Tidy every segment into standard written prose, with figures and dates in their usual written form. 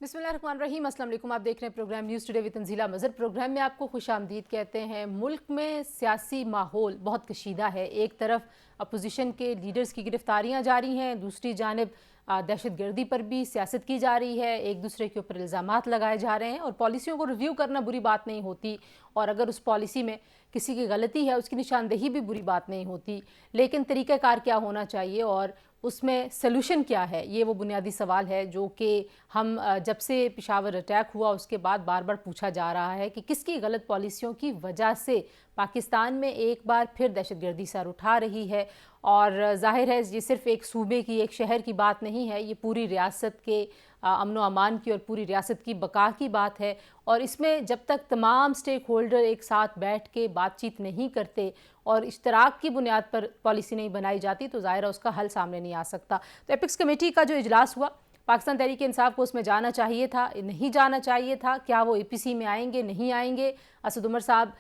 बिस्मिल्लाहिर्रहमानिर्रहीम, अस्सलाम वालेकुम। आप देख रहे हैं programme news today with Tanzeela Mazhar. Programme में आपको खुशामदीद कहते हैं। मुल्क में सियासी माहौल बहुत कशीदा है। एक तरफ अपोजिशन के लीडर्स की गिरफ्तारियां जारी हैं, दूसरी जानब दहशतगर्दी पर भी सियासत की जा रही है। एक दूसरे के ऊपर इल्ज़ामात लगाए जा रहे हैं और पॉलिसियों को रिव्यू करना बुरी बात नहीं होती, और अगर उस पॉलिसी में किसी की गलती है उसकी निशानदेही भी बुरी बात नहीं होती, लेकिन तरीक़ाकार क्या होना चाहिए और उसमें सलूशन क्या है, ये वो बुनियादी सवाल है जो कि हम जब से पेशावर अटैक हुआ उसके बाद बार बार पूछा जा रहा है कि किसकी गलत पॉलिसियों की वजह से पाकिस्तान में एक बार फिर दहशतगर्दी सर उठा रही है। और जाहिर है ये सिर्फ एक सूबे की, एक शहर की बात नहीं है, ये पूरी रियासत के अमन व अमान की और पूरी रियासत की बका की बात है। और इसमें जब तक तमाम स्टेक होल्डर एक साथ बैठ के बातचीत नहीं करते और इश्तराक की बुनियाद पर पॉलिसी नहीं बनाई जाती तो ज़ाहिर है उसका हल सामने नहीं आ सकता। तो एपिक्स कमेटी का जो इजलास हुआ, पाकिस्तान तहरीक इंसाफ को उसमें जाना चाहिए था, नहीं जाना चाहिए था, क्या वो APC में आएंगे नहीं आएंगे? असद उमर साहब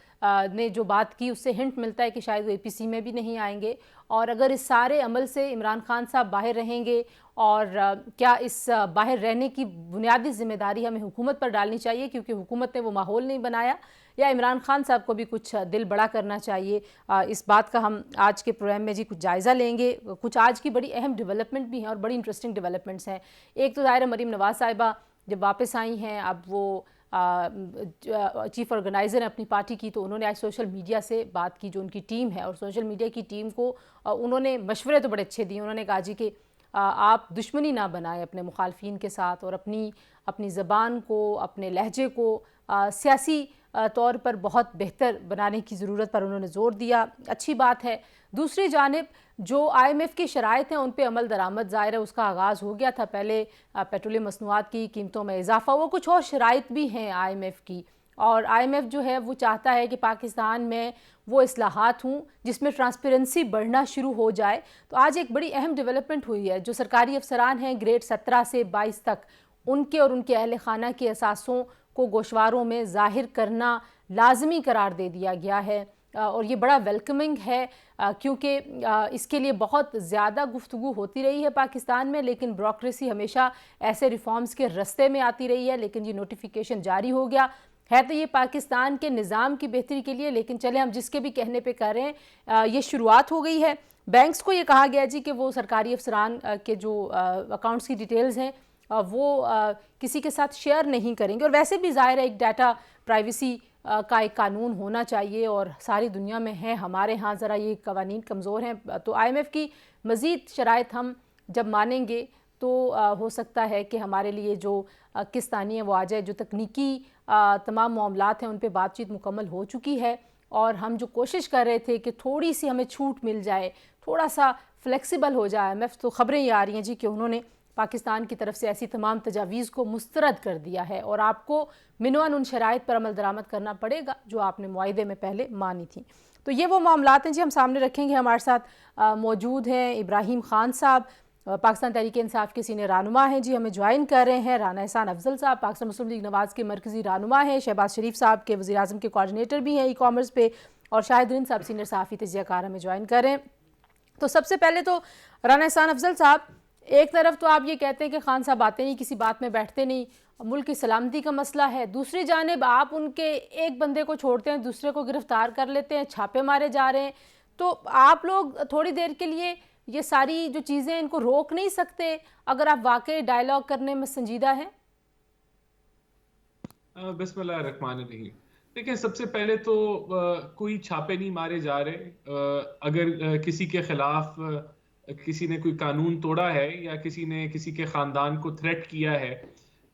ने जो बात की उससे हिंट मिलता है कि शायद वो APC में भी नहीं आएंगे। और अगर इस सारे अमल से इमरान खान साहब बाहर रहेंगे, और क्या इस बाहर रहने की बुनियादी जिम्मेदारी हमें हुकूमत पर डालनी चाहिए क्योंकि हुकूमत ने वो माहौल नहीं बनाया, या इमरान खान साहब को भी कुछ दिल बड़ा करना चाहिए? इस बात का हम आज के प्रोग्राम में जी कुछ जायज़ा लेंगे। कुछ आज की बड़ी अहम डेवलपमेंट भी हैं और बड़ी इंटरेस्टिंग डेवलपमेंट्स हैं। एक तो ज़ाहिर मरीम नवाज़ साहिबा जब वापस आई हैं, अब वो चीफ ऑर्गेनाइज़र हैं अपनी पार्टी की, तो उन्होंने आज सोशल मीडिया से बात की, जो उनकी टीम है, और सोशल मीडिया की टीम को उन्होंने मशवरे तो बड़े अच्छे दिए। उन्होंने कहा जी कि आप दुश्मनी ना बनाएं अपने मुखालफिन के साथ, और अपनी ज़बान को, अपने लहजे को सियासी तौर पर बहुत बेहतर बनाने की ज़रूरत पर उन्होंने ज़ोर दिया। अच्छी बात है। दूसरी जानिब जो IMF की शराइत हैं उन पर अमल दरामद, ज़ाहिर है उसका आगाज़ हो गया था। पहले पेट्रोलियम मसनूआत की कीमतों में इजाफ़ा हुआ, कुछ और शराइत भी हैं IMF की, और IMF जो है वो चाहता है कि पाकिस्तान में वो इस्लाहात हों जिसमें ट्रांसपेरेंसी बढ़ना शुरू हो जाए। तो आज एक बड़ी अहम डेवलपमेंट हुई है। जो सरकारी अफसरान हैं ग्रेड 17 से 22 तक, उनके और उनके अहल खाना के असासों को गोशवारों में ज़ाहिर करना लाजमी करार दे दिया गया है, और ये बड़ा वेलकमिंग है क्योंकि इसके लिए बहुत ज़्यादा गुफ्तगू होती रही है पाकिस्तान में, लेकिन ब्यूरोक्रेसी हमेशा ऐसे रिफॉर्म्स के रस्ते में आती रही है। लेकिन ये नोटिफिकेशन जारी हो गया है तो ये पाकिस्तान के निज़ाम की बेहतरी के लिए, लेकिन चले हम जिसके भी कहने पे कर रहे हैं, ये शुरुआत हो गई है। बैंक्स को ये कहा गया जी कि वो सरकारी अफसरान के जो अकाउंट्स की डिटेल्स हैं वो किसी के साथ शेयर नहीं करेंगे, और वैसे भी ज़ाहिर है एक डाटा प्राइवेसी का एक कानून होना चाहिए, और सारी दुनिया में है, हमारे यहाँ ज़रा ये कवानीन कमज़ोर हैं। तो IMF की मज़ीद शराइत हम जब मानेंगे तो हो सकता है कि हमारे लिए जो किस्तानी है वो आ जाए। जो तकनीकी तमाम मामलात हैं उन पे बातचीत मुकम्मल हो चुकी है, और हम जो कोशिश कर रहे थे कि थोड़ी सी हमें छूट मिल जाए, थोड़ा सा फ्लेक्सिबल हो जाए IMF, तो ख़बरें ये आ रही हैं जी कि उन्होंने पाकिस्तान की तरफ से ऐसी तमाम तजावीज़ को मुस्तरद कर दिया है, और आपको मिनवन उन शराइत पर अमल दरामद करना पड़ेगा जो आपने मुआहदे में पहले मानी थी। तो ये वो मामलात हैं जी हम सामने रखेंगे। हमारे साथ मौजूद हैं इब्राहिम खान साहब, पाकिस्तान तहरीक इंसाफ के सीनियर रहनुमा हैं जी, हमें ज्वाइन कर रहे हैं। राना एहसान अफजल साहब पाकिस्तान मुस्लिम लीग नवाज़ के मरकज़ी रहनुमा हैं। शहबाज शरीफ साहब के वज़ीर आज़म के कोऑर्डिनेटर भी हैं ई-कॉमर्स पे, और शाहिद रिंद साहब सीनियर सहाफ़ी तजियाकार हमें ज्वाइन कर रहे हैं। तो सबसे पहले तो राना एहसान अफजल साहब, एक तरफ तो आप ये कहते हैं कि खान साहब आते नहीं, किसी बात में बैठते नहीं, मुल्क की सलामती का मसला है। दूसरी जानिब आप उनके एक बंदे को छोड़ते हैं, दूसरे को गिरफ्तार कर लेते हैं, छापे मारे जा रहे हैं। तो आप लोग थोड़ी देर के लिए ये सारी जो चीज़ें इनको रोक नहीं सकते अगर आप वाकई डायलॉग करने में संजीदा हैं? बिस्मिल्लाहिर्रहमानिर्रहीम। देखिए, सबसे पहले तो कोई छापे नहीं मारे जा रहे। अगर किसी के खिलाफ किसी ने कोई कानून तोड़ा है, या किसी ने किसी के ख़ानदान को थ्रेट किया है,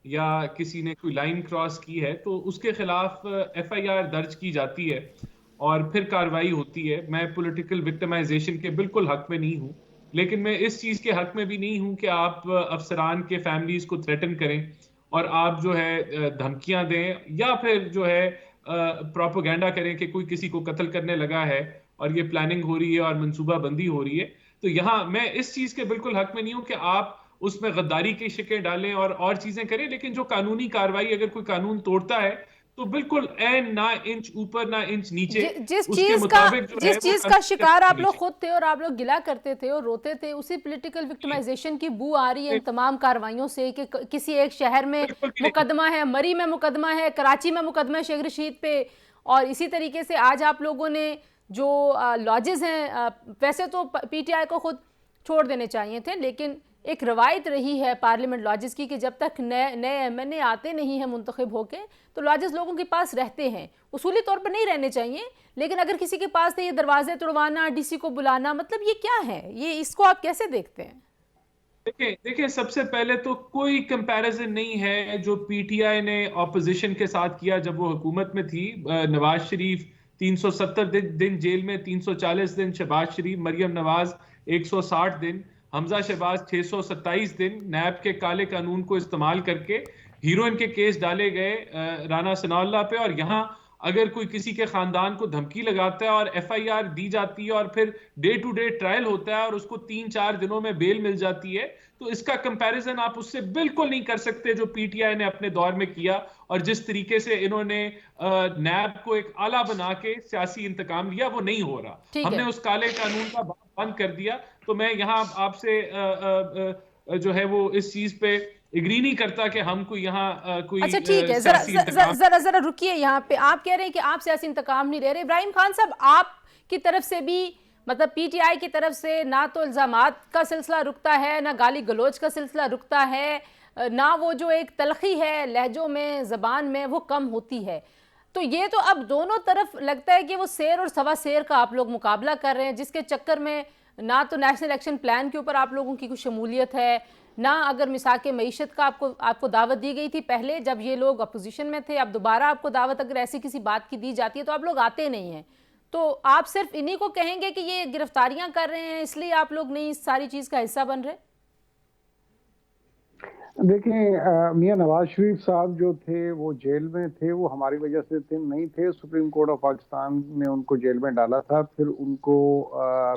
या किसी ने कोई लाइन क्रॉस की है, तो उसके खिलाफ FIR दर्ज की जाती है और फिर कार्रवाई होती है। मैं पॉलिटिकल विक्टिमाइजेशन के बिल्कुल हक में नहीं हूँ, लेकिन मैं इस चीज़ के हक में भी नहीं हूँ कि आप अफसरान के फैमिलीज़ को थ्रेटन करें और आप जो है धमकियां दें, या फिर जो है प्रोपेगेंडा करें कि कोई किसी को कत्ल करने लगा है और ये प्लानिंग हो रही है और मनसूबाबंदी हो रही है। तो यहाँ मैं इस चीज़ के बिल्कुल हक में नहीं हूँ कि आप उसमें गद्दारी की शिकें डालें और चीज़ें करें। लेकिन जो कानूनी कार्रवाई, अगर कोई कानून तोड़ता है तो बिल्कुल ऐन ना इंच ऊपर ना इंच नीचे, जिस उसके चीज का मुताबिक जो है जिस वो चीज का शिकार constitution के आप लोग नीचे। खुद थे और आप लोग गिला करते थे और रोते थे, उसी पॉलिटिकल विक्टिमाइजेशन की बू आ रही है इन तमाम कार्रवाइयों से कि किसी एक शहर में बिल्कुल भी नहीं। मुकदमा है, मरी में मुकदमा है, कराची में मुकदमा है शेख रशीद पे। और इसी तरीके से आज आप लोगों ने जो लॉजेस हैं, वैसे तो पीटीआई को खुद छोड़ देने चाहिए थे, लेकिन एक रवायत रही है पार्लियामेंट लॉजेस की कि जब तक नए नए एमएनए आते नहीं हैं मुंतखब होके, तो लॉजेस लोगों के पास रहते हैं। उसूली तौर पर नहीं रहने चाहिए, लेकिन अगर किसी के पास थे ये दरवाजे तोड़वाना, डीसी को बुलाना, मतलब ये क्या है? ये इसको आप कैसे देखते हैं? देखिए देखिए, सबसे पहले तो कोई कंपैरिजन नहीं है जो पीटीआई ने ऑपोजिशन के साथ किया जब वो हुकूमत में थी। नवाज शरीफ 370 दिन जेल में, 340 दिन शहबाज शरीफ, मरियम नवाज 160 दिन, हमजा शहबाज 627 दिन नैब के काले कानून को इस्तेमाल करके हीरोइन के केस डाले गए राना सनाउल्लाह पे। और यहाँ अगर कोई किसी के खानदान को धमकी लगाता है और एफआईआर दी जाती है और फिर डे टू डे ट्रायल होता है और उसको 3-4 दिनों में बेल मिल जाती है, तो इसका कंपैरिजन आप उससे बिल्कुल नहीं कर सकते जो पीटीआई ने अपने दौर में किया। और जिस तरीके से इन्होंने नैब को एक आला बना के सियासी इंतकाम लिया, वो नहीं हो रहा। ठीक हमने है। उस काले कानून का बंद कर दिया। तो मैं यहाँ आपसे जो है वो इस चीज पे एग्री नहीं करता कि हम कोई यहाँ कोई अच्छा ठीक है, जरा सियासी जरा इंतकाम। जरा जरा रुकिए यहाँ पे। आप कह रहे हैं कि आप सियासी इंतकाम नहीं ले रहे। इब्राहिम खान साहब, आप की तरफ से भी, मतलब पीटीआई की तरफ से ना तो इल्जामात का सिलसिला रुकता है, ना गाली गलोच का सिलसिला रुकता है, ना वो जो एक तलखी है लहजों में, जबान में, वो कम होती है। तो ये तो अब दोनों तरफ लगता है कि वो शेर और सवा शेर का आप लोग मुकाबला कर रहे हैं, जिसके चक्कर में ना तो नेशनल एक्शन प्लान के ऊपर आप लोगों की कुछ शमूलियत है, ना अगर मिसाक मईशत का आपको दावत दी गई थी पहले जब ये लोग अपोजिशन में थे। अब दोबारा आपको दावत अगर ऐसी किसी बात की दी जाती है तो आप लोग आते नहीं हैं। तो आप सिर्फ इन्हीं को कहेंगे कि ये गिरफ्तारियां कर रहे हैं इसलिए आप लोग नहीं इस सारी चीज़ का हिस्सा बन रहे? देखिए, मियां नवाज शरीफ साहब जो थे वो जेल में थे, वो हमारी वजह से नहीं थे। सुप्रीम कोर्ट ऑफ पाकिस्तान ने उनको जेल में डाला था, फिर उनको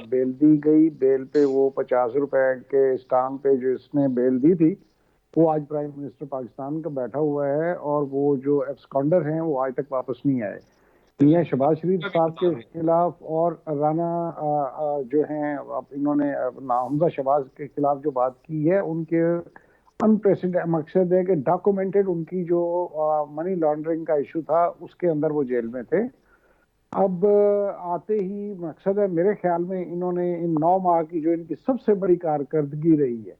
बेल दी गई। बेल पे वो 50 रुपए के स्टाम्प पे जो इसने बेल दी थी, वो आज प्राइम मिनिस्टर पाकिस्तान का बैठा हुआ है और वो जो एब्सकॉन्डर हैं वो आज तक वापस नहीं आए। मियां शहबाज शरीफ साहब के खिलाफ और राना जो हैं, इन्होंने हमजा शहबाज के खिलाफ जो बात की है, उनके अनप्रेसिडेंट मकसद है कि डॉक्यूमेंटेड उनकी जो मनी लॉन्ड्रिंग का इशू था उसके अंदर वो जेल में थे। अब आते ही मकसद है, मेरे ख्याल में इन्होंने इन 9 माह की जो इनकी सबसे बड़ी कारकर्दगी रही है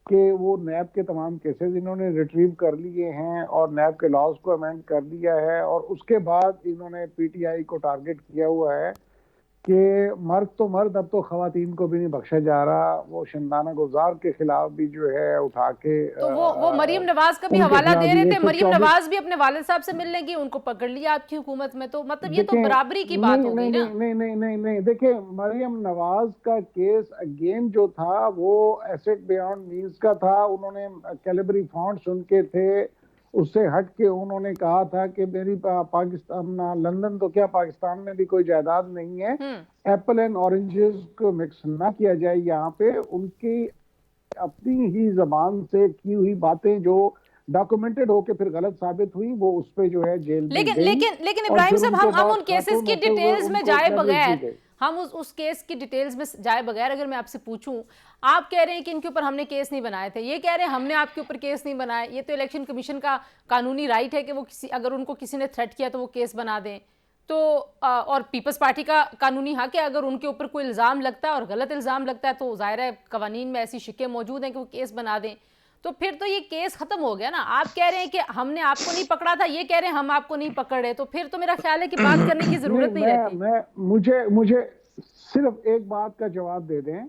कि वो नैब के तमाम केसेस इन्होंने रिट्रीव कर लिए हैं और नैब के लॉज को अमेंड कर दिया है। और उसके बाद इन्होंने पीटीआई को टारगेट किया हुआ है कि मर्द तो मर्द, अब तो खवातीन को भी नहीं बख्शा जा रहा। वो शंदाना गुजार के खिलाफ भी जो है उठा के तो वो मरीम नवाज का भी उनके हवाला खिलाफ दे भी रहे थे। मरीम 124 नवाज भी अपने वालिद साहब से मिलने की, उनको पकड़ लिया आपकी हुकूमत में। तो मतलब ये तो देखें, बराबरी की बात हो गई नहीं ना। नहीं नहीं नहीं नहीं, देखिए मरियम नवाज का केस अगेन जो था वो एसेट बियॉन्ड मींस का था। उन्होंने कैलिबरी फंड्स उनके थे, उससे हट के उन्होंने कहा था कि मेरी पाकिस्तान लंदन तो क्या पाकिस्तान में भी कोई जायदाद नहीं है, एप्पल एंड ऑरेंजेस को मिक्स ना किया जाए। यहाँ पे उनकी अपनी ही जबान से की हुई बातें जो डॉक्यूमेंटेड होके फिर गलत साबित हुई, वो उस पे जो है जेल में लेकिन गई। लेकिन लेकिन और इब्राहिम फिर साहब, उनके हम बाद उन केसेस खातून की होते हुए डिटेल्स में उनको जाए जर्नलिस्ट दी बगैर, गई। हम उस केस की डिटेल्स में जाए बगैर अगर मैं आपसे पूछूं, आप कह रहे हैं कि इनके ऊपर हमने केस नहीं बनाए थे, ये कह रहे हैं हमने आपके ऊपर केस नहीं बनाए। ये तो इलेक्शन कमीशन का कानूनी राइट है कि वो अगर उनको किसी ने थ्रेट किया तो वो केस बना दें। तो और पीपल्स पार्टी का कानूनी हक है, अगर उनके ऊपर कोई इल्ज़ाम लगता है और गलत इल्ज़ाम लगता है तो ज़ाहिर है कवानीन में ऐसी शिकें मौजूद हैं कि वो केस बना दें। तो फिर तो ये केस खत्म हो गया ना। आप कह रहे हैं कि हमने आपको नहीं पकड़ा था, ये कह रहे हैं हम आपको नहीं पकड़ रहे, तो फिर तो मेरा ख्याल है कि बात करने की जरूरत नहीं रहती। मुझे सिर्फ एक बात का जवाब दे दें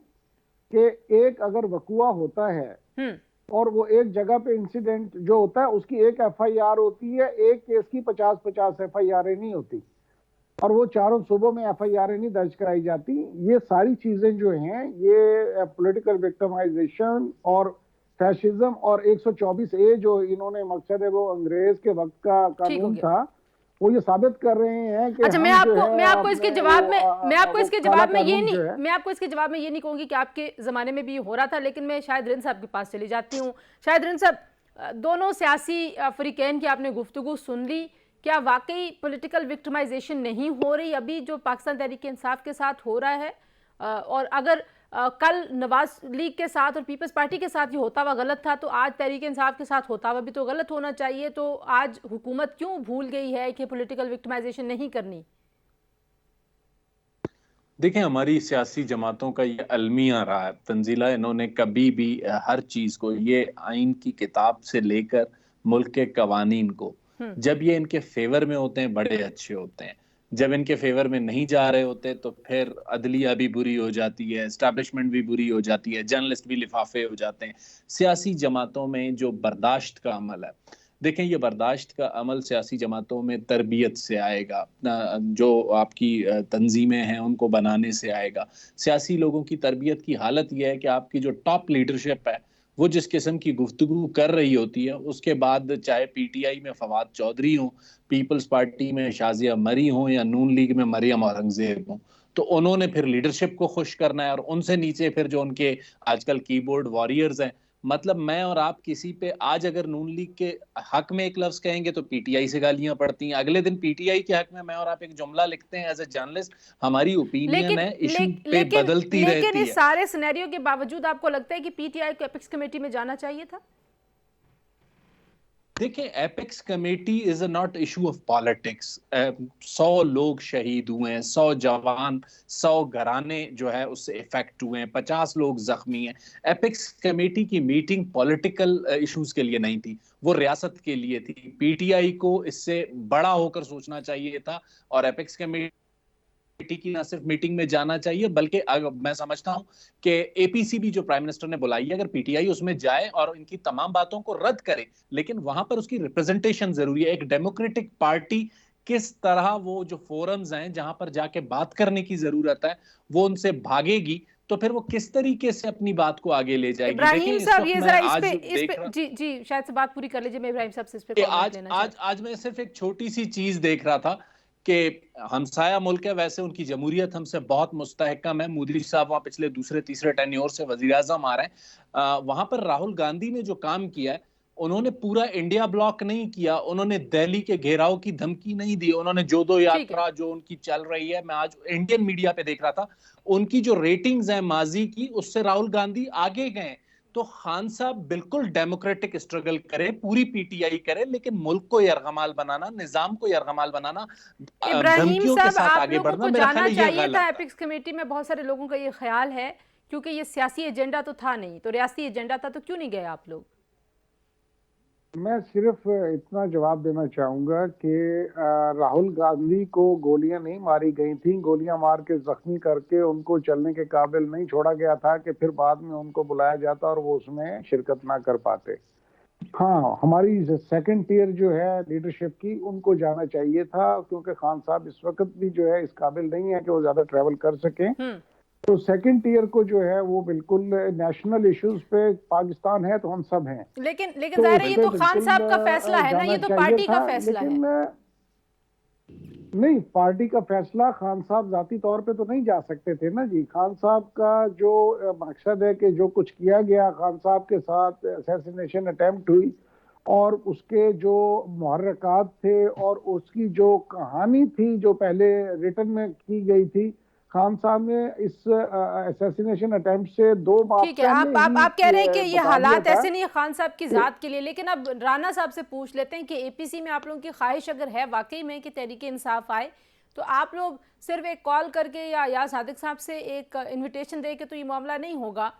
कि एक अगर वकुआ होता है और वो एक जगह पे इंसिडेंट जो होता है उसकी एक एफआईआर होती है, एक केस की 50-50 एफआईआर नहीं होती और वो चारों सूबों में एफआईआर नहीं दर्ज कराई जाती। ये सारी चीजें जो हैं ये पॉलिटिकल विक्टिमाइजेशन और फैशिज्म और 124A जो इन्होंने मकसद है वो अंग्रेज के वक्त का कानून था, वो ये साबित कर रहे हैं कि अच्छा, मैं आपको इसके जवाब में ये नहीं कहूंगी कि आपके जमाने में भी हो रहा था, लेकिन मैं शायद रिंद साहब के पास चली जाती हूँ। शायद रिंद साहब, दोनों सियासी फरीकैन की आपने गुफ्तगू सुन ली क्या वाकई पॉलिटिकल विक्टिमाइजेशन नहीं हो रही अभी जो पाकिस्तान तहरीक इंसाफ के साथ हो रहा है? और अगर कल नवाज लीग के साथ और पीपल्स पार्टी के साथ ये होता हुआ गलत था, तो आज तहरीक इंसाफ के साथ होता हुआ भी तो गलत होना चाहिए। तो आज हुकूमत क्यों भूल गई है कि पॉलिटिकल विक्टिमाइजेशन नहीं करनी? देखें, हमारी सियासी जमातों का ये अलमिया रहा है, तंजीला, इन्होंने कभी भी हर चीज को, ये आइन की किताब से लेकर मुल्क के कवानीन को, जब ये इनके फेवर में होते हैं बड़े अच्छे होते हैं, जब इनके फेवर में नहीं जा रहे होते तो फिर अदलिया भी बुरी हो जाती है, एस्टैब्लिशमेंट भी बुरी हो जाती है, जर्नलिस्ट भी लिफाफे हो जाते हैं। सियासी जमातों में जो बर्दाश्त का अमल है, देखें, ये बर्दाश्त का अमल सियासी जमातों में तरबियत से आएगा, जो आपकी तंजीमें हैं उनको बनाने से आएगा। सियासी लोगों की तरबियत की हालत यह है कि आपकी जो टॉप लीडरशिप है वो जिस किस्म की गुफ्तगू कर रही होती है, उसके बाद चाहे पीटीआई में फवाद चौधरी हो, पीपल्स पार्टी में शाजिया मरी हो या नून लीग में मरियम औरंगजेब हो, तो उन्होंने फिर लीडरशिप को खुश करना है और उनसे नीचे फिर जो उनके आजकल कीबोर्ड वॉरियर्स हैं, मतलब मैं और आप किसी पे आज अगर नून लीग के हक में एक लफ्ज कहेंगे तो पीटीआई से गालियां पड़ती हैं, अगले दिन पीटीआई के हक में मैं और आप एक जुमला लिखते हैं एज ए जर्नलिस्ट, हमारी ओपिनियन है इशू पे बदलती रहती है। लेकिन इस सारे सिनेरियो के बावजूद आपको लगता है कि पीटीआई को एपेक्स कमेटी में जाना चाहिए था? देखिए, apex committee is a not issue of politics. 100 लोग शहीद हुए हैं, 100 जवान, 100 घराने जो है उससे इफेक्ट हुए हैं, 50 लोग जख्मी हैं। एपेक्स कमेटी की मीटिंग पॉलिटिकल इश्यूज के लिए नहीं थी, वो रियासत के लिए थी। पीटीआई को इससे बड़ा होकर सोचना चाहिए था और एपेक्स कमेटी की ना सिर्फ मीटिंग में जाना चाहिए, बल्कि मैं समझता हूं कि एपीसीबी जो प्राइम मिनिस्टर ने बुलाई है, अगर पीटीआई उसमें जाए और इनकी तमाम बातों को रद्द करे, लेकिन वहां पर उसकी रिप्रेजेंटेशन जरूरी है। एक डेमोक्रेटिक पार्टी किस तरह वो जो फोरम्स हैं जहां पर जाके बात करने की जरूरत है वो उनसे भागेगी, तो फिर वो किस तरीके से अपनी बात को आगे ले जाएगी। इब्राहिम साहब, ये जरा इस पे जी शायद से बात पूरी कर लीजिए। मैं इब्राहिम साहब से इस पे कमेंट लेना चाहता हूं। आज मैं सिर्फ एक छोटी सी चीज देख रहा था कि हमसाया मुल्क है, वैसे उनकी जमहूरियत हमसे बहुत मुस्तहकम है। मोदी साहब वहां पिछले दूसरे तीसरे टेन्योर से वजीर आजम आ रहे हैं। वहां पर राहुल गांधी ने जो काम किया है, उन्होंने पूरा इंडिया ब्लॉक नहीं किया, उन्होंने दिल्ली के घेराव की धमकी नहीं दी, उन्होंने जोदो यात्रा जो उनकी चल रही है, मैं आज इंडियन मीडिया पे देख रहा था, उनकी जो रेटिंग्स हैं माजी की, उससे राहुल गांधी आगे गए। तो खान साहब बिल्कुल डेमोक्रेटिक स्ट्रगल करे, पूरी पीटीआई करे, लेकिन मुल्क को यरगमाल बनाना, निजाम को यरगमाल बनाना, इब्राहिम साहब, आप लोगों को जाना चाहिए था एपेक्स कमेटी में। बहुत सारे लोगों का ये ख्याल है, क्योंकि ये सियासी एजेंडा तो था नहीं, तो रियासती एजेंडा था, तो क्यों नहीं गए आप लोग? मैं सिर्फ इतना जवाब देना चाहूंगा कि राहुल गांधी को गोलियां नहीं मारी गई थी, गोलियां मार के जख्मी करके उनको चलने के काबिल नहीं छोड़ा गया था कि फिर बाद में उनको बुलाया जाता और वो उसमें शिरकत ना कर पाते। हाँ, हमारी सेकंड टियर जो है लीडरशिप की, उनको जाना चाहिए था, क्योंकि खान साहब इस वक्त भी जो है इस काबिल नहीं है कि वो ज्यादा ट्रेवल कर सकें। तो सेकंड टियर को जो है वो बिल्कुल नेशनल इश्यूज पे, पाकिस्तान है तो हम सब हैं। लेकिन जाहिर है ये तो खान साहब का फैसला है ना, ये तो पार्टी का फैसला है। नहीं, पार्टी का फैसला, खान साहब जाती तौर पे तो नहीं जा सकते थे ना जी। खान साहब का जो मकसद है कि जो कुछ किया गया, खान साहब के साथ असैसिनेशन अटेम्प्ट हुई और उसके जो मुहर्रकात थे और उसकी जो कहानी थी जो पहले रिटर्न में की गई थी, खान साहब ने इस असैसिनेशन अटेम्प्ट से 2 बार, ठीक है, आप कह रहे हैं कि ये हालात ऐसे नहीं है खान साहब की जात के लिए। लेकिन अब राना साहब से पूछ लेते हैं कि एपीसी में आप लोगों की ख्वाहिश अगर है वाकई में कि तहरीक इंसाफ आए, तो आप लोग सिर्फ एक कॉल करके या सादिक साहब से एक इन्विटेशन दे के तो ये मामला नहीं होगा।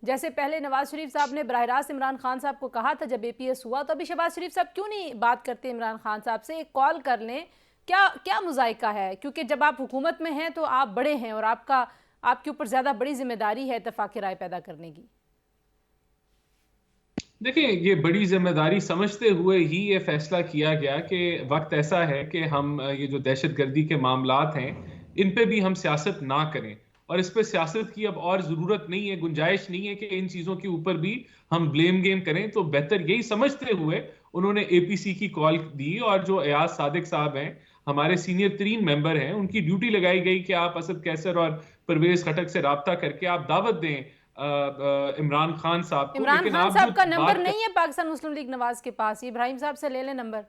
जैसे पहले नवाज शरीफ साहब ने बराह रास्त इमरान खान साहब को कहा था जब एपीएस हुआ, तो अभी शहबाज शरीफ साहब क्यों नहीं बात करते इमरान खान साहब से, एक कॉल कर लें? क्या मुजायका है? क्योंकि जब आप हुकूमत में हैं तो आप बड़े हैं और आपके ऊपर ज्यादा बड़ी जिम्मेदारी है इत्तेफाक राय पैदा करने की। देखिए, ये बड़ी जिम्मेदारी समझते हुए ही ये फैसला किया गया कि वक्त ऐसा है कि हम ये जो दहशतगर्दी के मामलात हैं इन पे भी हम सियासत ना करें, और इस पे सियासत की अब और जरूरत नहीं है, गुंजाइश नहीं है कि इन चीजों के ऊपर भी हम ब्लेम गेम करें। तो बेहतर यही समझते हुए उन्होंने एपीसी की कॉल दी, और जो एयाज सादिक साहब हैं, हमारे सीनियर 3 मेंबर हैं, उनकी ड्यूटी लगाई गई कि आप असद कैसर और परवेज खटक से राब्ता करके आप दावत दें इमरान खान साहब को। इमरान खान साहब का नंबर नहीं है पाकिस्तान मुस्लिम लीग नवाज के पास, इब्राहिम साहब से ले लें नंबर।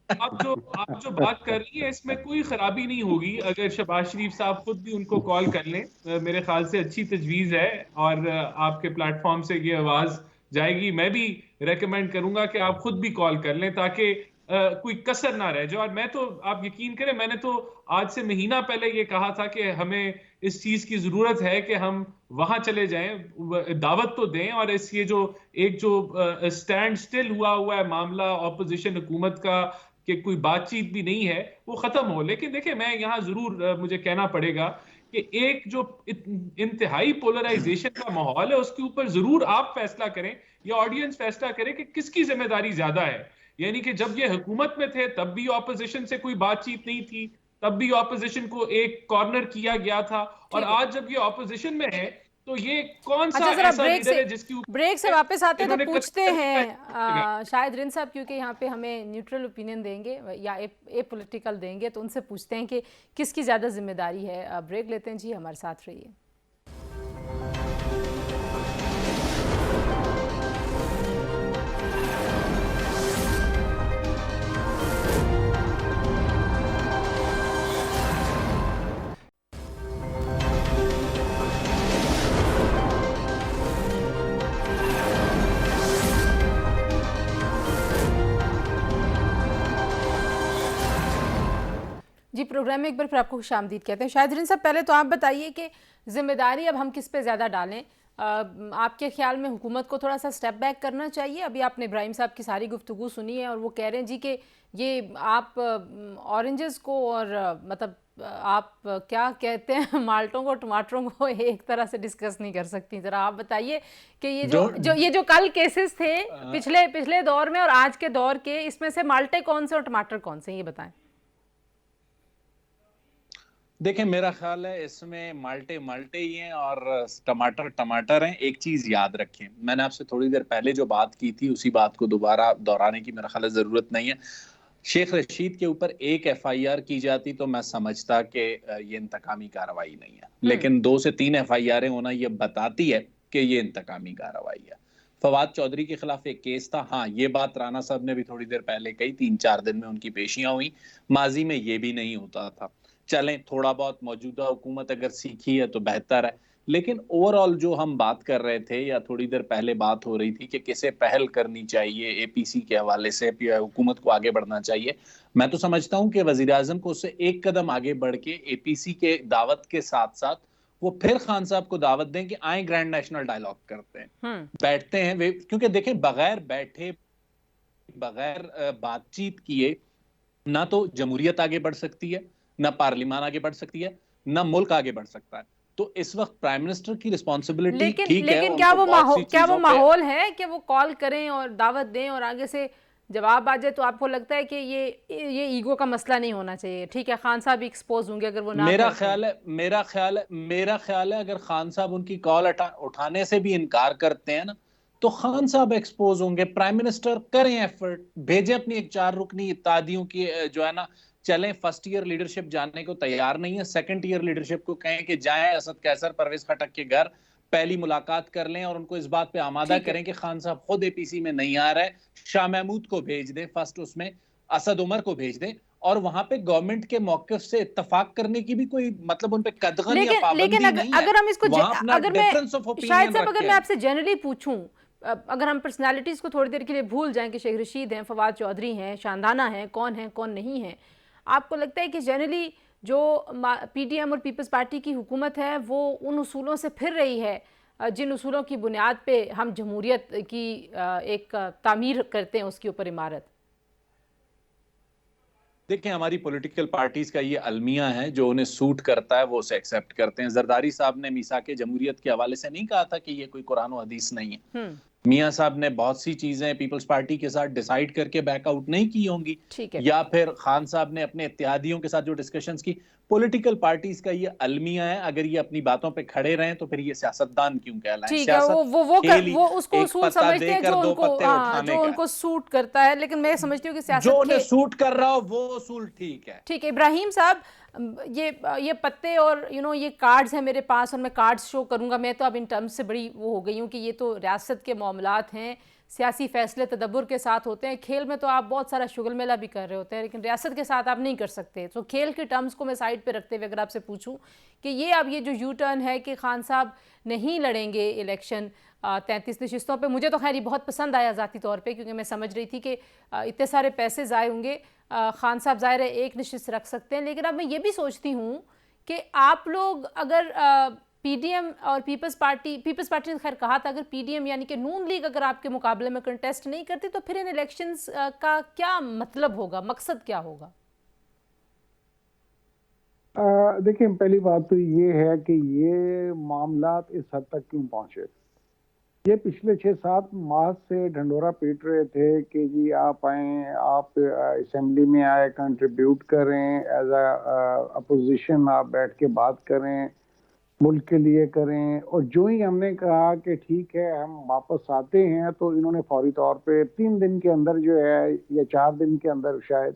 आप जो बात कर रही हैं इसमें कोई खराबी नहीं होगी अगर शहबाज शरीफ साहब खुद भी उनको कॉल कर लें। मेरे ख्याल से अच्छी तजवीज़ है और आपके प्लेटफॉर्म से ये आवाज़ जाएगी। मैं भी रेकमेंड करूंगा कि आप खुद भी कॉल कर लें ताकि कोई कसर ना रह जाए। और मैं तो, आप यकीन करें, मैंने तो आज से महीना पहले ये कहा था कि हमें इस चीज़ की ज़रूरत है कि हम वहां चले जाएं, दावत तो दें, और इस ये जो एक जो स्टैंड स्टिल हुआ है मामला ऑपोजिशन हुकूमत का कि कोई बातचीत भी नहीं है, वो खत्म हो। लेकिन देखिए, मैं यहाँ जरूर मुझे कहना पड़ेगा कि एक जो इंतहाई पोलराइजेशन का माहौल है उसके ऊपर जरूर आप फैसला करें या ऑडियंस फैसला करे कि किसकी जिम्मेदारी ज्यादा है। यानी कि जब ये हुकूमत में थे तब भी ऑपोजिशन से कोई बातचीत नहीं थी, तब भी ऑपोजिशन को एक कॉर्नर किया गया था, और आज जब ये ऑपोजिशन में है तो ये कौन सा अच्छा, जरा ऐसा लीडर है जिसकी ब्रेक से वापस आते हैं तो इन्होंने पूछते कहा- हैं शायद रिन साहब, क्योंकि यहाँ पे हमें न्यूट्रल ओपिनियन देंगे या ए पॉलिटिकल देंगे, तो उनसे पूछते हैं कि किसकी ज़्यादा जिम्मेदारी है। ब्रेक लेते हैं जी, हमारे साथ रहिए। जी, प्रोग्राम में एक बार फिर आपको खुशामदीद कहते हैं। शायद रिन साहब, पहले तो आप बताइए कि जिम्मेदारी अब हम किस पे ज़्यादा डालें। आपके ख्याल में हुकूमत को थोड़ा सा स्टेप बैक करना चाहिए? अभी आपने इब्राहिम साहब की सारी गुफ्तगू सुनी है और वो कह रहे हैं जी कि ये आप ऑरेंजेस को और मतलब आप क्या कहते हैं माल्टों को, टमाटरों को एक तरह से डिस्कस नहीं कर सकती। ज़रा आप बताइए कि ये जो कल केसेस थे पिछले दौर में और आज के दौर के, इसमें से माल्टे कौन से और टमाटर कौन से, ये बताएं। देखिए, मेरा ख्याल है इसमें माल्टे माल्टे ही हैं और टमाटर टमाटर हैं। एक चीज याद रखें, मैंने आपसे थोड़ी देर पहले जो बात की थी उसी बात को दोबारा दोहराने की मेरा ख्याल है जरूरत नहीं है। शेख रशीद के ऊपर एक एफआईआर की जाती तो मैं समझता कि ये इंतकामी कार्रवाई नहीं है, लेकिन 2 से 3 एफआईआर होना ये बताती है कि ये इंतकामी कार्रवाई है। फवाद चौधरी के खिलाफ एक केस था। हाँ, ये बात राना साहब ने भी थोड़ी देर पहले कही, 3-4 दिन में उनकी पेशियां हुई। माजी में ये भी नहीं होता था। चलें, थोड़ा बहुत मौजूदा हुकूमत अगर सीखी है तो बेहतर है, लेकिन ओवरऑल जो हम बात कर रहे थे या थोड़ी देर पहले बात हो रही थी कि किसे पहल करनी चाहिए एपीसी के हवाले से या हुकूमत को आगे बढ़ना चाहिए, मैं तो समझता हूं कि वजीर आजम को उससे एक कदम आगे बढ़ के एपीसी के दावत के साथ साथ वो फिर खान साहब को दावत दें कि आए ग्रैंड नेशनल डायलॉग करते हैं, बैठते हैं वे। क्योंकि देखें, बगैर बैठे, बगैर बातचीत किए ना तो जमहूरियत आगे बढ़ सकती है, ना पार्लियामान आगे बढ़ सकती है, ना मुल्क आगे बढ़ सकता है। तो इस वक्त प्राइम मिनिस्टर की रिस्पॉन्सिबिलिटी ठीक है, लेकिन क्या वो माहौल है कि वो कॉल करें और दावत दें और आगे से जवाब आ जाए? तो आपको लगता है कि ये ईगो का मसला नहीं होना चाहिए? ठीक है, खान साहब एक्सपोज होंगे अगर वो ना। मेरा ख्याल है अगर खान साहब उनकी कॉल उठाने से भी इनकार करते हैं ना, तो खान साहब एक्सपोज होंगे। प्राइम मिनिस्टर करें एफर्ट, भेजें अपनी एक 4 रुकनी इत्तेहादियों की जो है ना, चलें। फर्स्ट ईयर लीडरशिप जाने को तैयार नहीं है, सेकंड ईयर लीडरशिप को कहें कि जाएं असद कैसर, परवेज खटक के घर, पहली मुलाकात कर लें और उनको इस बात पे आमादा करें कि खान साहब खुद एपीसी में नहीं आ रहे, शाह महमूद को भेज दें, फर्स्ट उसमें असद उमर को भेज दें, और वहां पे गवर्नमेंट के मौक़िफ़ से इत्तफाक करने की भी कोई मतलब उन पे कदगन या पाबंदी नहीं है। अगर हम इसको शायद साहब, अगर मैं आपसे जनरली पूछूं, अगर हम पर्सनालिटीज को थोड़ी देर के लिए भूल जाएं कि शेख रशीद हैं, फवाद चौधरी हैं, शानदाना हैं, कौन नहीं है, आपको लगता है कि जनरली जो पीडीएम और पीपल्स पार्टी की हुकूमत है वो उन उसूलों से फिर रही है जिन उसूलों की बुनियाद पे हम जमहूरियत की एक तामीर करते हैं, उसके ऊपर इमारत? देखिए, हमारी पॉलिटिकल पार्टीज का ये अलमिया है, जो उन्हें सूट करता है वो उसे एक्सेप्ट करते हैं। जरदारी साहब ने मीसाके जमहूरियत के हवाले से नहीं कहा था कि ये कोई कुरान और हदीस नहीं है। मियां साहब ने बहुत सी चीजें पीपल्स पार्टी के साथ डिसाइड करके बैकआउट नहीं की होंगी, या फिर खान साहब ने अपने इत्तेहादियों के साथ जो डिस्कशंस की। पॉलिटिकल पार्टीज का ये अलमिया है, अगर ये अपनी बातों पे खड़े रहें तो फिर ये सियासतदान क्यों कहलाएं? वो उसको उसूल समझते हैं जो उनको सूट करता है, लेकिन मैं समझती हूँ कि सियासत जो उन्हें सूट कर रहा हो वो उसूल ठीक है। ठीक है इब्राहिम साहब, ये पत्ते और ये कार्ड्स हैं मेरे पास और मैं कार्ड्स शो करूंगा। मैं तो अब इन टर्म्स से बड़ी वो हो गई हूँ कि ये तो रियासत के मामलात हैं, सियासी फैसले तदब्बर के साथ होते हैं। खेल में तो आप बहुत सारा शुगल मेला भी कर रहे होते हैं, लेकिन रियासत के साथ आप नहीं कर सकते। तो खेल के टर्म्स को मैं साइड पे रखते हुए अगर आपसे पूछूं कि ये अब ये जो यू टर्न है कि खान साहब नहीं लड़ेंगे इलेक्शन 33 नशिस्तों पे, मुझे तो खैर ये बहुत पसंद आया ज़ाती तौर पे, क्योंकि मैं समझ रही थी कि इतने सारे पैसे ज़ाय होंगे। खान साहब ज़ाहिर है एक नशिस्त रख सकते हैं, लेकिन अब मैं ये भी सोचती हूँ कि आप लोग अगर पीडीएम और पीपल्स पार्टी ने खैर कहा था अगर पीडीएम यानी कि नून लीग अगर आपके मुकाबले में कंटेस्ट नहीं करती तो फिर इन इलेक्शंस का क्या मतलब होगा, मकसद क्या होगा? देखिए, पहली बात तो ये है कि ये मामलात इस हद तक क्यों पहुंचे। ये पिछले 6-7 माह से ढंडोरा पीट रहे थे कि जी आप आए, आप असेंबली में आए, कंट्रीब्यूट करें, एज अपोजिशन आप बैठ के बात करें, मुल्क के लिए करें। और जो ही हमने कहा कि ठीक है हम वापस आते हैं, तो इन्होंने फौरी तौर पे 3 दिन के अंदर जो है या 4 दिन के अंदर शायद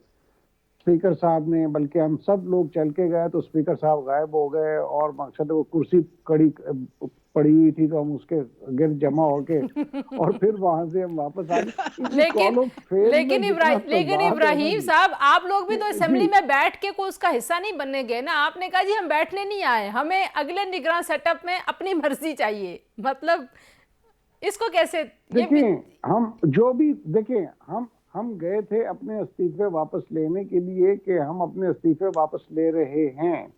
स्पीकर साहब ने, बल्कि हम सब लोग चल के गए तो स्पीकर साहब गायब हो गए। और मकसद वो कुर्सी पड़ी हुई थी तो हम उसके गिर्द जमा होके और फिर वहां से हम वापस आ गए। लेकिन इब्राहिम साहब, आप लोग भी तो असेंबली में बैठ के कोई उसका हिस्सा नहीं बनने गए ना। आपने कहा जी हम बैठने नहीं आए, हमें अगले निगरान सेटअप में अपनी मर्जी चाहिए। मतलब इसको कैसे? देखिए, हम जो भी देखिए, हम गए थे अपने इस्तीफे वापस लेने के लिए कि हम अपने इस्तीफे वापस ले रहे हैं।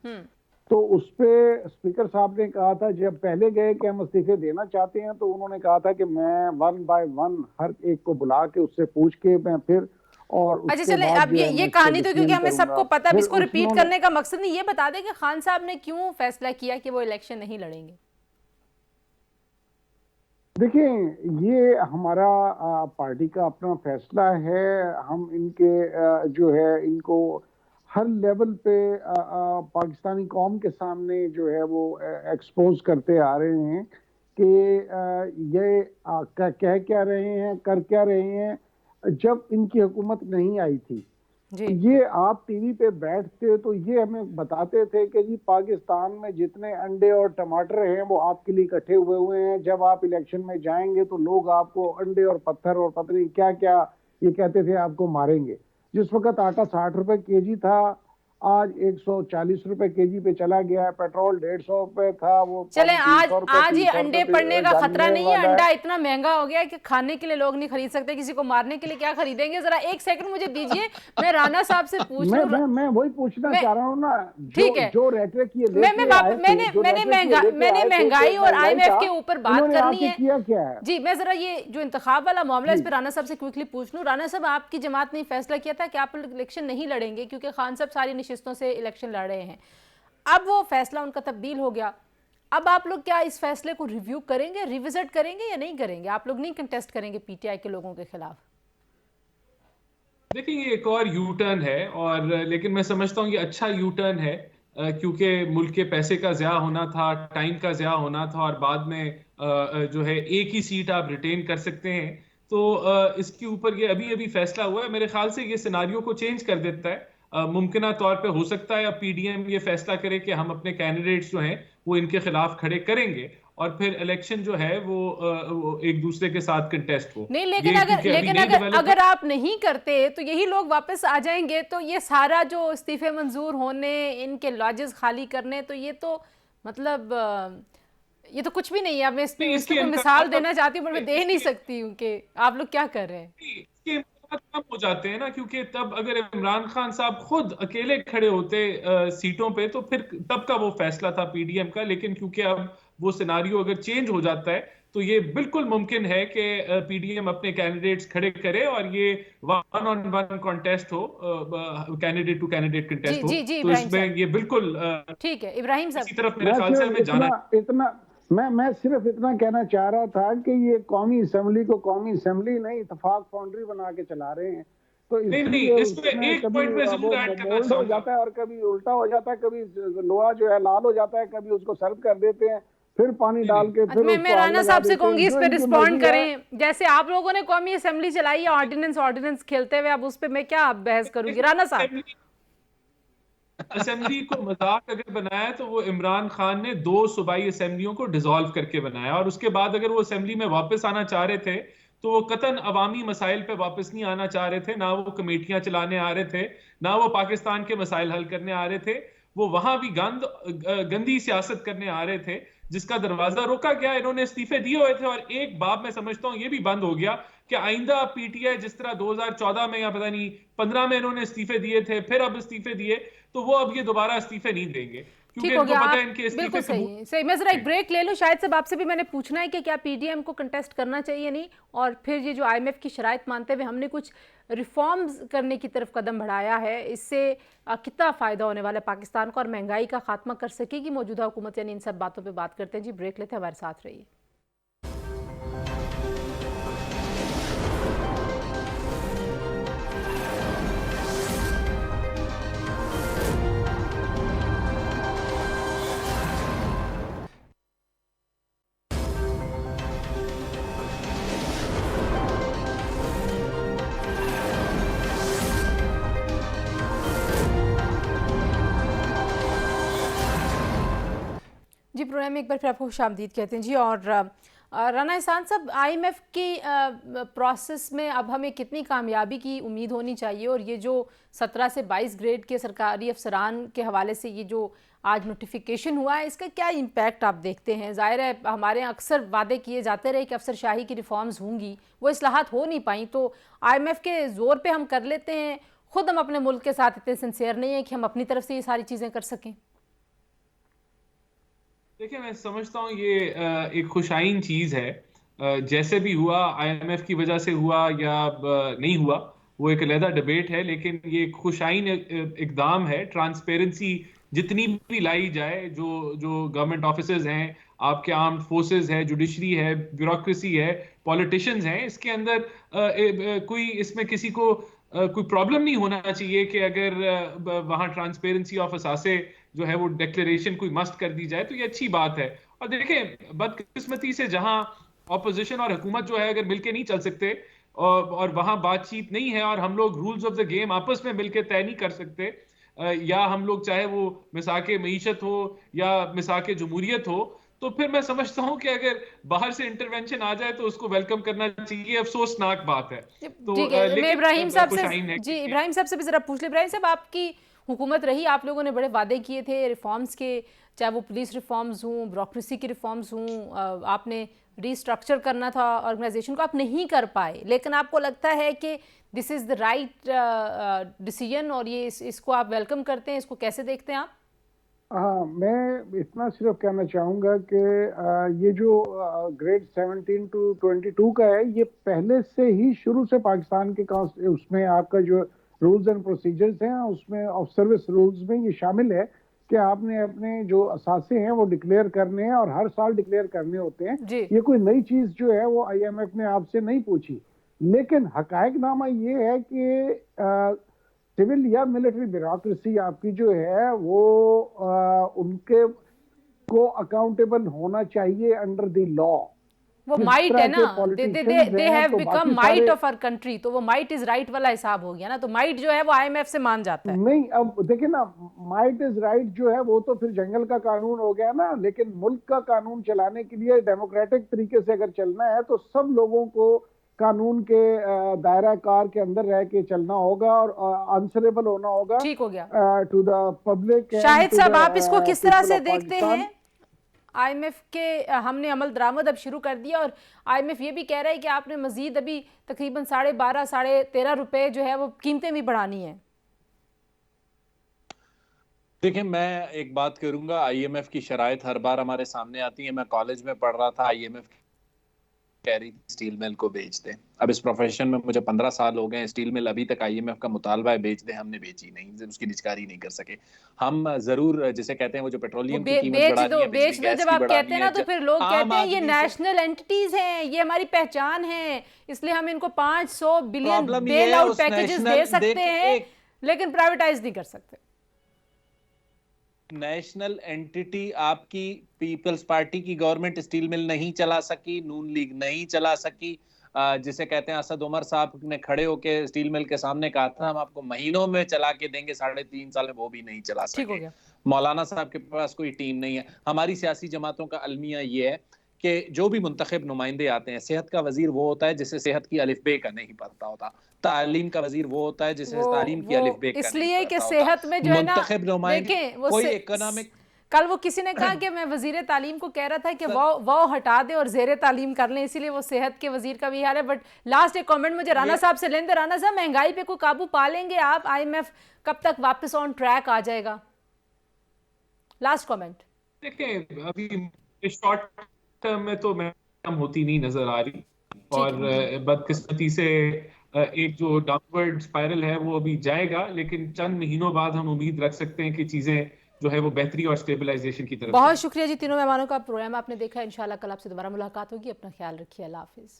तो उस पे स्पीकर साहब ने कहा था, जब पहले गए कि हम इस्तीफे देना चाहते हैं, तो उन्होंने कहा था कि मैं 1 बाय 1 हर एक को बुला के उससे पूछ के मैं फिर और अच्छा चले अब ये कहानी तो क्योंकि हमें सबको पता है, इसको रिपीट करने का मकसद नहीं। ये बता दें कि खान साहब ने क्यों फैसला किया कि वो इलेक्शन नहीं लड़ेंगे? देखिए, ये हमारा पार्टी का अपना फैसला है। हम इनके जो है इनको हर लेवल पे पाकिस्तानी कौम के सामने जो है वो एक्सपोज करते आ रहे हैं कि ये कह क्या रहे हैं, कर क्या रहे हैं। जब इनकी हुकूमत नहीं आई थी ये आप टीवी पे बैठते तो ये हमें बताते थे कि जी पाकिस्तान में जितने अंडे और टमाटर हैं वो आपके लिए इकट्ठे हुए हैं। जब आप इलेक्शन में जाएंगे तो लोग आपको अंडे और पत्थर और पता नहीं क्या क्या ये कहते थे आपको मारेंगे। जिस वक्त आटा 60 रुपए केजी था, आज 140 रुपए केजी पे चला गया है। पेट्रोल 150 रुपए था, वो चले आज ये अंडे पड़ने का खतरा नहीं है। अंडा इतना महंगा हो गया कि खाने के लिए लोग नहीं खरीद सकते, किसी को मारने के लिए क्या खरीदेंगे? जरा एक सेकंड मुझे दीजिए, मैं राना साहब से पूछ लूं। मैं वही पूछना चाह रहा हूं ना। ठीक है, जो रेटरिक ये मैंने महंगाई और IMF के ऊपर बात करनी है। क्या है जी, मैं जरा ये जो इंतखाब वाला मामला इस पर राना साहब से क्विकली पूछ लूं। राना साहब, आपकी जमात ने फैसला किया था कि आप इलेक्शन नहीं लड़ेंगे क्योंकि खान साहब सारी नशिस्तों से इलेक्शन लड़ रहे हैं। अब वो फैसला उनका तब्दील हो गया। अब आप लोग क्या इस फैसले को रिव्यू करेंगे, रिविजिट करेंगे या नहीं करेंगे? आप लोग नहीं कंटेस्ट करेंगे PTI के लोगों के खिलाफ? देखिए, ये एक और यू टर्न है, और लेकिन मैं समझता हूँ ये अच्छा यू टर्न है, क्योंकि मुल्क के पैसे का ज़्या होना था, टाइम का ज़्या होना था, और बाद में जो है एक ही सीट आप रिटेन कर सकते हैं। तो इसके ऊपर ये अभी फैसला हुआ है। मेरे ख्याल से ये सिनारियो को चेंज कर देता है। मुमकिन तौर पे हो सकता है अब PDM ये फैसला करे कि हम अपने कैंडिडेट्स जो हैं वो इनके खिलाफ खड़े करेंगे और फिर इलेक्शन जो है वो एक दूसरे के साथ कंटेस्ट हो। नहीं, लेकिन अगर आप नहीं करते तो यही लोग वापस आ जाएंगे। तो ये सारा जो इस्तीफे मंजूर होने, इनके लॉजेस खाली करने, तो ये तो मतलब ये तो कुछ भी नहीं है। अब मैं इसको मिसाल देना चाहती हूँ पर मैं दे नहीं सकती हूँ कि आप लोग क्या कर रहे हैं। कम हो जाते हैं ना, क्योंकि तब अगर इमरान खान साहब खुद अकेले खड़े होते सीटों पे तो फिर तब का वो फैसला था PDM का। लेकिन क्योंकि अब वो सिनारियो अगर चेंज हो जाता है तो ये बिल्कुल मुमकिन है कि PDM अपने कैंडिडेट्स खड़े करे और ये 1-on-1 कॉन्टेस्ट हो, कैंडिडेट टू कैंडिडेट कॉन्टेस्ट हो। तो इसमें ये बिल्कुल ठीक है। इब्राहिम साहब, इसी तरफ मेरे ख्याल से हमें जाना इतना मैं सिर्फ इतना कहना चाह रहा था कि ये कौमी असेंबली को कौमी असेंबली नहीं इत्तेफाक फाउंड्री बना के चला रहे हैं। तो नहीं, इसमें एक पॉइंट पे जरूर ऐड करना चाहूंगा। हो जाता है और कभी उल्टा हो जाता है, कभी लोहा जो है लाल हो जाता है, कभी उसको सर्व कर देते हैं, फिर पानी डाल के फिर मैं राना साहब से कहूंगी इस पे रिस्पॉन्ड करें। जैसे आप लोगों ने कौमी असेंबली चलाई है ऑर्डिनेंस खेलते हुए, अब उस पे मैं क्या बहस करूंगी? राना साहब, असेंबली को मजाक अगर बनाया तो वो इमरान खान ने 2 सूबाई असेंबलियों को डिसॉल्व करके बनाया, और उसके बाद अगर वो असेंबली में वापस आना चाह रहे थे तो वो कतन अवामी मसाइल पे वापस नहीं आना चाह रहे थे, ना वो कमेटियां चलाने आ रहे थे, ना वो पाकिस्तान के मसाइल हल करने आ रहे थे। वो वहां भी गंदी सियासत करने आ रहे थे, जिसका दरवाजा रोका गया। इन्होंने इस्तीफे दिए हुए थे और एक बाब मैं समझता हूं ये भी बंद हो गया कि आइंदा पीटीआई जिस तरह 2014 में या पता नहीं 15 में इन्होंने इस्तीफे दिए थे, फिर अब इस्तीफे दिए, तो वो अब ये दोबारा इस्तीफे नहीं देंगे, क्योंकि ठीक हो इनको गया। पता है आप इनके इस्तीफे बिल्कुल सही सही। मैं जरा एक ब्रेक ले लूं। शायद सब आपसे भी मैंने पूछना है कि क्या पीडीएम को कंटेस्ट करना चाहिए नहीं, और फिर ये जो आईएमएफ की शराइत मानते हुए हमने कुछ रिफॉर्म्स करने की तरफ कदम बढ़ाया है, इससे कितना फ़ायदा होने वाला है पाकिस्तान को, और महंगाई का खात्मा कर सकेगी मौजूदा हुकूमत, यानी इन सब बातों पर बात करते हैं। जी ब्रेक लेते हैं, हमारे साथ रहिए। जी प्रोग्राम में एक बार फिर आपको खुशामदीद कहते हैं जी। और राना एहसान साहब, आईएमएफ की प्रोसेस में अब हमें कितनी कामयाबी की उम्मीद होनी चाहिए, और ये जो 17 से 22 ग्रेड के सरकारी अफसरान के हवाले से ये जो आज नोटिफिकेशन हुआ है, इसका क्या इम्पैक्ट आप देखते हैं? ज़ाहिर है हमारे यहाँ अक्सर वादे किए जाते रहे कि अफसरशाही की रिफॉर्म्स होंगी, वो इस्लाहात हो नहीं पाई, तो आईएमएफ के ज़ोर पे हम कर लेते हैं, ख़ुद हम अपने मुल्क के साथ इतने सिंसियर नहीं है कि हम अपनी तरफ से ये सारी चीज़ें कर सकें। देखिए, मैं समझता हूँ ये एक खुशाइन चीज है। जैसे भी हुआ, आईएमएफ की वजह से हुआ या नहीं हुआ, वो एक अलहदा डिबेट है, लेकिन ये खुशाइन इकदाम है। ट्रांसपेरेंसी जितनी भी लाई जाए, जो जो गवर्नमेंट ऑफिसर्स हैं, आपके आर्म्ड फोर्सेस है, जुडिशरी है, ब्यूरोक्रेसी है, पॉलिटिशियंस हैं, इसके अंदर कोई इसमें किसी को कोई प्रॉब्लम नहीं होना चाहिए कि अगर वहां ट्रांसपेरेंसी ऑफ असासे जो है वो डिक्लेरेशन कोई मस्ट कर दी जाए, तो ये अच्छी बात है। और देखें, बदकिस्मती से जहां ऑपोजिशन और हुकूमत जो है अगर मिलके नहीं चल सकते, और वहां बातचीत नहीं है, और हम लोग रूल्स ऑफ द गेम आपस में मिलके तय नहीं कर सकते, या हम लोग चाहे वो मिसाके मईशत हो या मिसाके जमहूरियत हो, तो फिर मैं समझता हूं कि अगर बाहर से इंटरवेंशन आ जाए तो उसको वेलकम करना चाहिए। अफसोसनाक बात है। तो ठीक है, मैं इब्राहिम साहब से जी जी इब्राहिम साहब से भी जरा पूछ ले। इब्राहिम साहब, आपकी हुकूमत रही, आप लोगों ने बड़े वादे किए थे रिफॉर्म्स के, चाहे वो पुलिस रिफॉर्म्स हों, ब्यूरोक्रेसी की रिफॉर्म्स हों, आपने रीस्ट्रक्चर करना था ऑर्गेनाइजेशन को, आप नहीं कर पाए, लेकिन आपको लगता है कि this is the right decision, और ये इसको आप वेलकम करते हैं, इसको कैसे देखते हैं आप? हाँ, मैं इतना सिर्फ कहना चाहूँगा कि ये जो ग्रेड 17 टू 22 का है, ये पहले से ही शुरू से पाकिस्तान के उसमें आपका जो रूल्स एंड प्रोसीजर्स हैं, उसमें ऑफ सर्विस रूल्स में ये शामिल है कि आपने अपने जो असासे हैं वो डिक्लेयर करने हैं, और हर साल डिक्लेयर करने होते हैं। ये कोई नई चीज़ जो है वो आईएमएफ ने आपसे नहीं पूछी, लेकिन हकायकनामा ये है कि सिविल या मिलिट्री ब्यूरोक्रेसी आपकी जो है वो उनके को अकाउंटेबल होना चाहिए अंडर द लॉ। वो माइट है ना, they have become might of our country, तो वो माइट इज राइट वाला हिसाब हो गया ना, तो माइट जो है वो आईएमएफ से मान जाता है। नहीं, अब देखिए ना, माइट इज राइट जो है वो तो फिर जंगल का कानून हो गया ना, लेकिन मुल्क का कानून चलाने के लिए डेमोक्रेटिक तरीके से अगर चलना है तो सब लोगों को कानून के दायरा कार के अंदर रह के चलना होगा और आंसरेबल होना होगा। ठीक हो गया टू द पब्लिक। शाहिद साहब, आप इसको किस तरह से देखते हैं? आईएमएफ के हमने अमल दरामद अब शुरू कर दिया, और आईएमएफ ये भी कह रहा है कि आपने मजीद अभी तकरीबन 12.5 साढ़े 13 रुपए जो है वो कीमतें भी बढ़ानी है। देखिए, मैं एक बात करूंगा, आईएमएफ की शराइत हर बार हमारे सामने आती है। मैं कॉलेज में पढ़ रहा था, आईएमएफ कह रही थी स्टील मिल को बेच दें। अब इस प्रोफेशन में मुझे 15 साल हो गए, स्टील मिल अभी तक आईएमएफ का मुतालबा है बेच दें, हमने बेची नहीं, उसकी निजकारी नहीं कर सके। हम जरूर, जिसे कहते हैं वो जो पेट्रोलियम की कीमत बढ़ानी है, बेच दो जब आप कहते हैं ना, तो फिर लोग कहते हैं ये नेशनल एंटिटीज हैं, ये हमारी पहचान है, इसलिए हम इनको 500 बिलियन बेल आउट पैकेजेस दे सकते हैं, लेकिन प्राइवेटाइज नहीं कर सकते। नेशनल एंटिटी आपकी पीपल्स पार्टी की गवर्नमेंट स्टील मिल नहीं चला सकी, नून लीग नहीं चला सकी। जिसे कहते हैं असद उमर साहब ने खड़े होके स्टील मिल के सामने कहा था हम आपको महीनों में चला के देंगे, 3.5 साल में वो भी नहीं चला सके। मौलाना साहब के पास कोई टीम नहीं है। हमारी सियासी जमातों का अलमिया ये है कि जो भी मुंतखब नुमाइंदे आते हैं, सेहत का वजीर वो होता है जिसे सेहत की अलिफ बे का नहीं पता होता, तालीम का वजीर वो होता है जिसे तालीम की अलिफ बे का नहीं इसलिए कि पता सेहत में जो है ना, मुंतखब नुमाइंदे देखें वो कोई इकोनॉमिक, कल वो किसी ने कहा कि मैं वजीर तालीम को कह रहा था कि वो हटा दे और जेर तालीम कर लें, इसीलिए वो सेहत के वजीर का भी हाल है। बट लास्ट एक कमेंट मुझे राना साहब से लेंगे। राना साहब, महंगाई पे कोई काबू पा लेंगे आप? IMF कब तक वापस ऑन ट्रैक आ जाएगा? Last comment. देखिए, अभी शॉर्ट टर्म में तो मैं कम होती नहीं नजर आ रही, और बदकिस्मती से एक जो डाउनवर्ड स्पाइरल है वो अभी जाएगा, लेकिन चंद महीनों बाद हम उम्मीद रख सकते हैं कि चीजें जो है वो बेहतरी और स्टेबलाइजेशन की तरफ। बहुत शुक्रिया जी तीनों मेहमानों का। प्रोग्राम आपने देखा, इंशाल्लाह कल आपसे दोबारा मुलाकात होगी। अपना ख्याल रखिए, अल्लाह हाफिज।